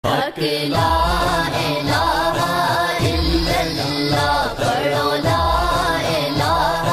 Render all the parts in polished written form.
حق لا الہ الا اللہ، پڑھو لا الہ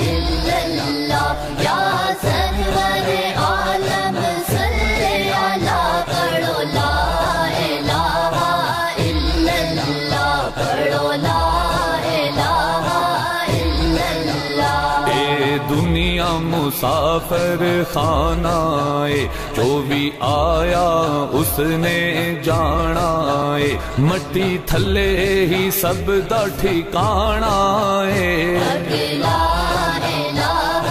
الا اللہ، یا سرور عالم صلی علی، پڑھو لا الہ الا اللہ، پڑھو لا الہ الا اللہ۔ اے دنیا مسافر خانہ ہے، جو بھی آیا اس نے جانا ہے، مٹی تھلے ہی سب دا ٹھکانا ہے۔ حق لا الہ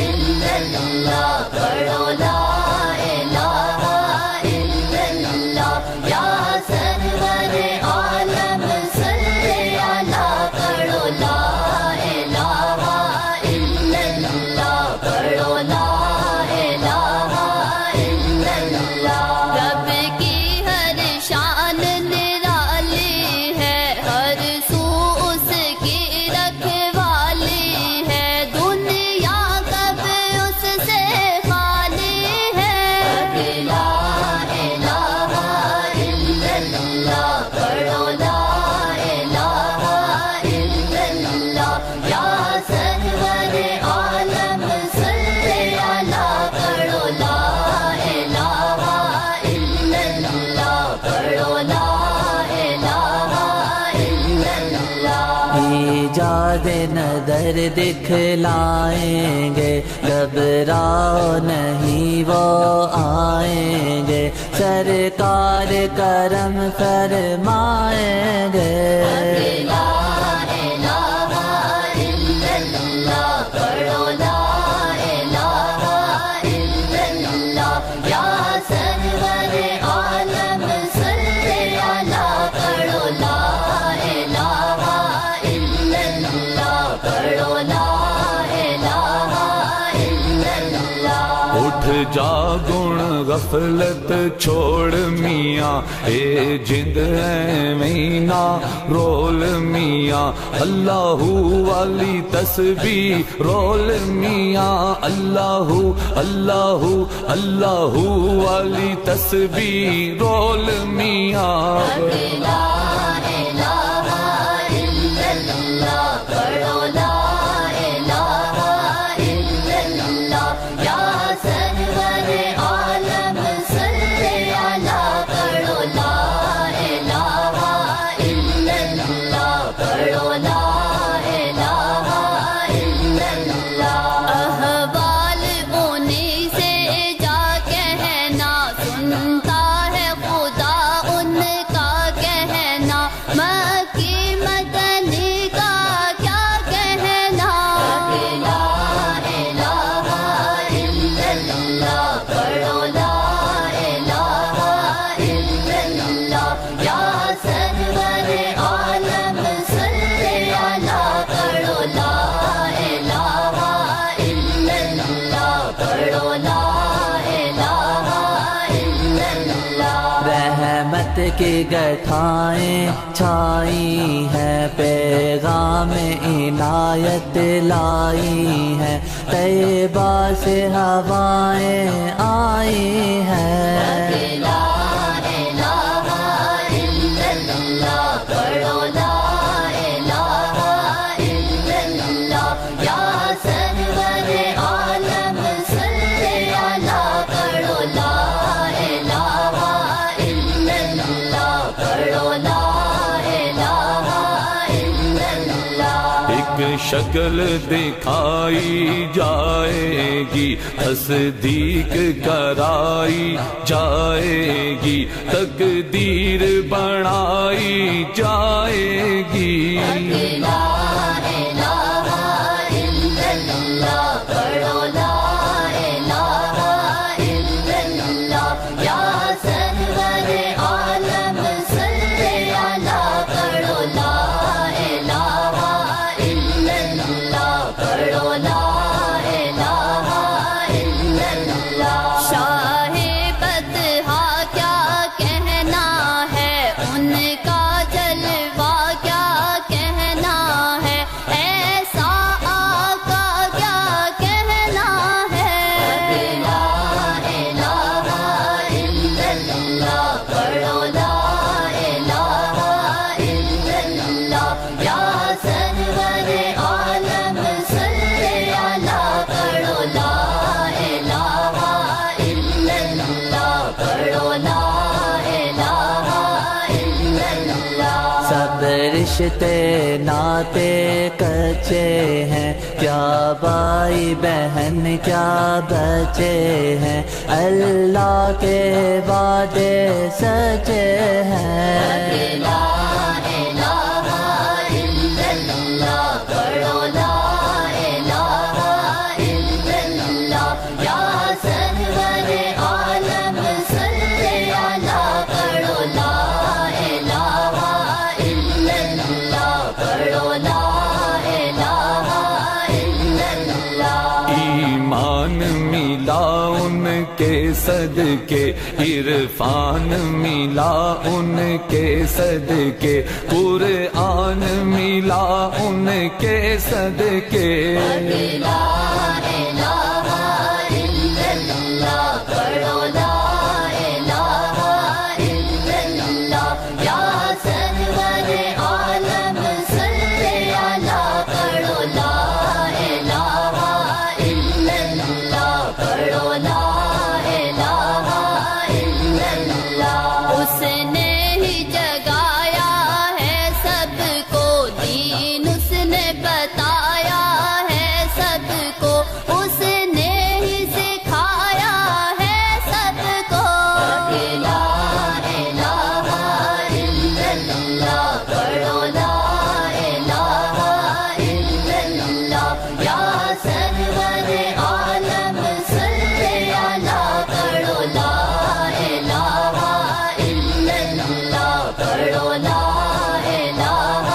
الا اللہ، پڑھو لا الہ الا اللہ، یا سرور عالم صلی علی، پڑھو لا الہ الا اللہ، پڑھو لا الہ الا اللہ۔ رب کی ہر شان نرالی ہے، ہر سو اس کی رکھوالی ہے، دنیا کب اس سے خالی ہے۔ حق لا الہ الا اللہ، پڑھو لا الہ الا اللہ، یا سرور عالم صلی علی، پڑھو لا الہ الا اللہ، پڑھو لا الہ الا اللہ۔ ایجاد نظر دکھلائیں گے، گھبراؤ نہیں وہ آئیں گے، سرکار کرم فرمائیں گے۔ حق لا الہ الا اللہ، پڑھو لا الہ الا اللہ، یا سرور عالم صلی علی، پڑھو لا الہ الا اللہ، پڑھو لا الہ الا اللہ۔ اٹھ جا گن غفلت چھوڑ میاں، اے جند ایویں نہ رول میاں، اللہ والی تسبیح رول میاں، اللہ اللہ اللہ والی تسبیح رول میاں۔ حق لا الہ الا اللہ، پڑھو لا الہ الا اللہ، یا سرور عالم صلی علی، پڑھو لا الہ الا اللہ، پڑھو لا الہ الا اللہ۔ احوال انہی سے جا کہنا، سنتا ہے خدا ان کا کہنا، مکی مدنی کا کیا کہنا۔ حق لا الہ الا اللہ، پڑھو لا الہ الا اللہ، یا سرور عالم صلی علی، پڑھو لا الہ الا اللہ، پڑھو لا الہ الا اللہ۔ رحمت کی گٹھائیں چھائی ہیں، پیغام عنایت لائی ہیں، طیبہ سے ہوائیں آئی ہیں۔ حق لا الہ الا اللہ، پڑھو لا الہ الا اللہ، یا سرور عالم صلی علی، پڑھو لا الہ الا اللہ، پڑھو لا الہ الا اللہ۔ ایک شکل دکھائی جائے گی، تصدیق کرائی جائے گی، تقدیر بنائی جائے گی۔ حق لا الہ الا اللہ، پڑھو لا الہ الا اللہ، یا سرور عالم صلی علی، پڑھو لا الہ الا اللہ، پڑھو لا الہ الا اللہ۔ شاہ بدہا کیا کہنا ہے، ان کا جلوہ کیا کہنا رشتے ناتے کچے ہیں، کیا بھائی بہن کیا بچے ہیں، اللہ کے وعدے سچے ہیں۔ لا الہ الا اللہ، پڑھو لا الہ الا اللہ، یا سرور عالم صلی علی، پڑھو لا الہ الا اللہ، پڑھو لا الہ الا اللہ۔ ایمان ملا ان کے صدقے، عرفان ملا ان کے صدقے، قرآن ملا ان کے صدقے۔ لا الہ الا اللہ، پڑھو لا الہ الا اللہ، یا سرور عالم صلی علی، پڑھو لا الہ الا اللہ، پڑھو لا الہ الا اللہ۔ اس نے ہی جگایا ہے سب کو دین، اس نے بتایا ہے سب کو، اس نے ہی سکھایا ہے سب کو۔ لا الہ الا اللہ، پڑھو لا الہ الا اللہ، یا سرور عالم صلی علی، پڑھو لا الہ الا اللہ، پڑھو لا الہ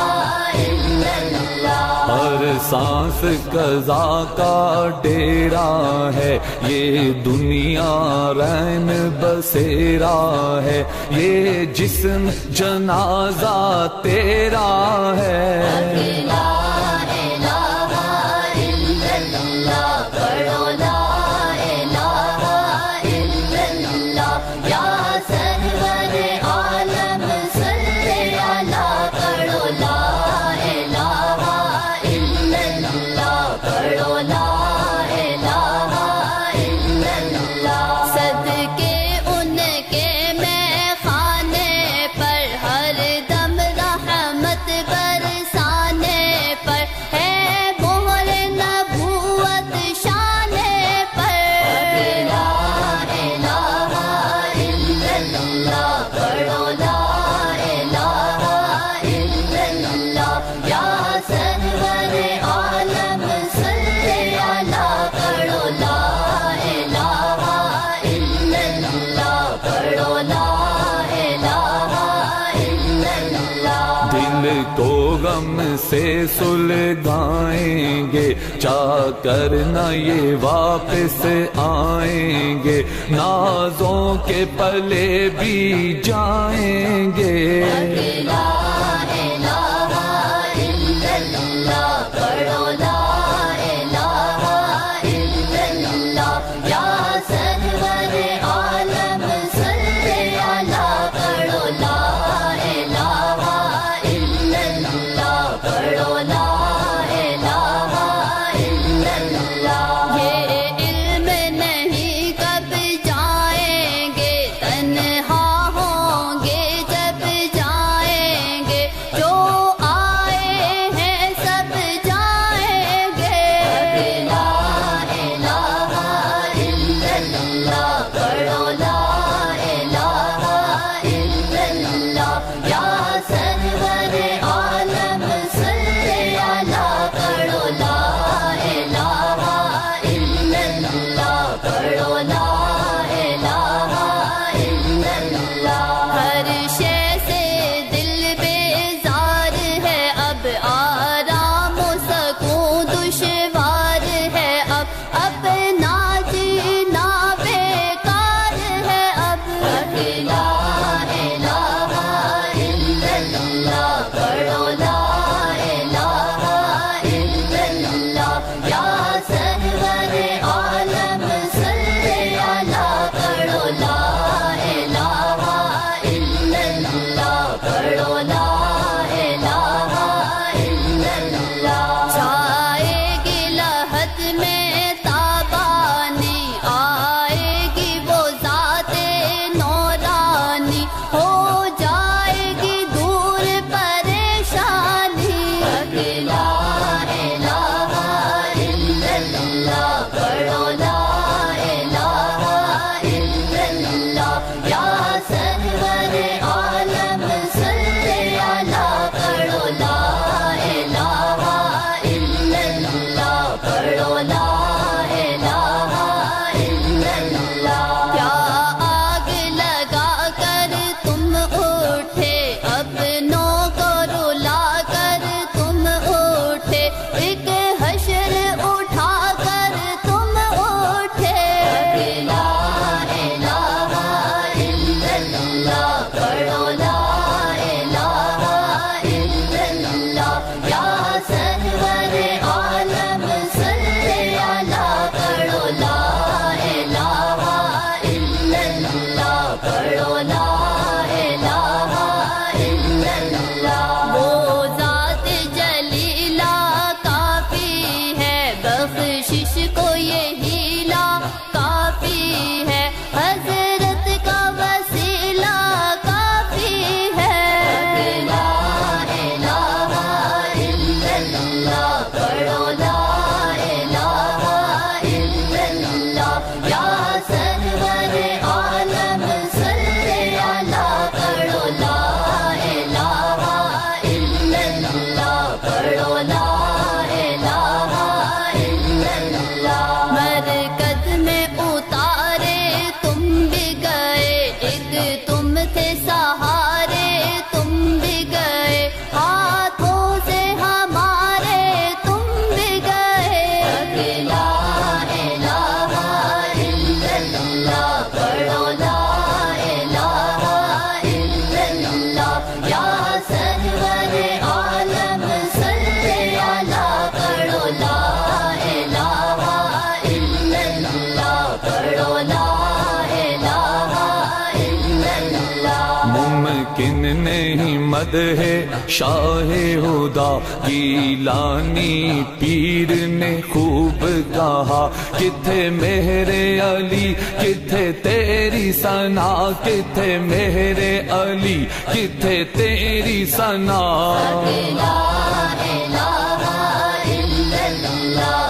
الا اللہ۔ ہر سانس قضا کا ڈیرا ہے، یہ دنیا رین بسیرا ہے، یہ جسم جنازہ تیرا ہے۔ لا الہ الا اللہ، پڑھو لا الہ الا اللہ، یا سرور عالم صلی علی، پڑھو لا الہ الا اللہ، پڑھو لا الہ الا اللہ۔ صدقے ان کے میں خانے پر، ہر دم رحمت برسانے پر، ہے مہر نبوت شانے پر۔ لا الہ الا اللہ، پڑھو لا الہ الا اللہ، یا سرور عالم صلی علی، پڑھو لا الہ الا اللہ، پڑھو لا الہ الا اللہ۔ دل کو غم سے سلگائیں گے، چاہ کر نہ یہ واپس آئیں گے، نازوں کے پلے بھی جائیں گے۔ لا الہ الا اللہ، پڑھو لا الہ الا اللہ، یا سرور عالم صلی علی، پڑھو لا الہ الا اللہ، پڑھو لا الہ الا اللہ۔ یہ علم نہیں کب جائیں گے، تنہا ہوں گے جب جائیں گے، جو آئے ہیں سب جائیں گے۔ لا الہ الا اللہ، پڑھو لا الہ الا اللہ، یا سرور عالم صلی علی، پڑھو لا الہ الا اللہ، پڑھو لا الہ الا اللہ۔ ہر شے سے دل بیزار ہے، اب آرام و سکون دشوار ہے، اب اپنا جینا بیکار ہے اب۔ لا الہ الا اللہ، پڑھو لا الہ الا اللہ، یا سرور عالم صلی علی، پڑھو لا الہ الا اللہ، پڑھو لا الہ الا اللہ۔ چھائے گی لہت میں تابانی، آئے گی وہ ذات نورانی، ہو جائے گی دور پریشانی۔ ممکن نہیں مدح شاہ ہدا گیلانی پیر نے خوب کہا کتھے میرے علی کتھے تیری ثنا کتھے میرے علی کتھے تیری ثنا لا الہ الا اللہ